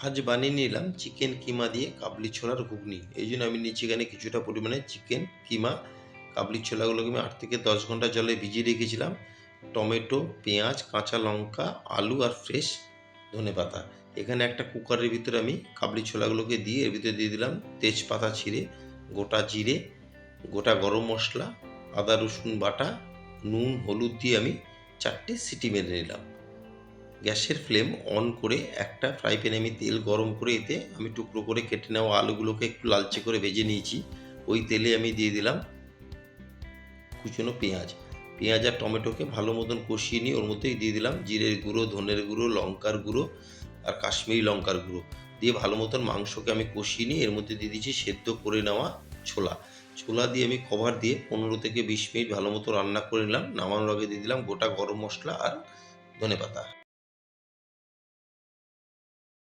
আজ বানিয়ে নিলাম চিকেন কিমা দিয়ে কাবলি ছোলার ঘুগনি। এই জন্য আমি নিচ্ছি এখানে কিছুটা পরিমাণে চিকেন কিমা। কাবলি ছোলাগুলোকে আমি 8 থেকে 10 ঘন্টা জলে ভিজিয়ে রেখেছিলাম। টমেটো, পেঁয়াজ, কাঁচা লঙ্কা, আলু আর ফ্রেশ ধনেপাতা। এখানে একটা কুকারের ভিতরে আমি কাবলি ছোলাগুলোকে দিয়ে এর ভিতরে দিয়ে দিলাম তেজপাতা ছিঁড়ে, গোটা জিরে, গোটা গরম মশলা, আদা রসুন বাটা, নুন, হলুদ দিয়ে আমি 4টে সিটি মেরে নিলাম। গ্যাসের ফ্লেম অন করে একটা ফ্রাই প্যানে আমি তেল গরম করে এতে আমি টুকরো করে কেটে নেওয়া আলুগুলোকে একটু লালচে করে ভেজে নিয়েছি। ওই তেলে আমি দিয়ে দিলাম কুচনো পেঁয়াজ। পেঁয়াজ আর টমেটোকে ভালো মতন কষিয়ে নিয়ে ওর মধ্যেই দিয়ে দিলাম জিরের গুঁড়ো, ধনের গুঁড়ো, লঙ্কার গুঁড়ো আর কাশ্মীরি লঙ্কার গুঁড়ো। দিয়ে ভালো মতন মাংসকে আমি কষিয়ে নিয়ে এর মধ্যে দিয়ে দিচ্ছি সেদ্ধ করে নেওয়া ছোলা। ছোলা দিয়ে আমি কভার দিয়ে 15 থেকে 20 মিনিট ভালো মতো রান্না করে নিলাম। নামানোর আগে দিয়ে দিলাম গোটা গরম মশলা আর ধনেপাতা।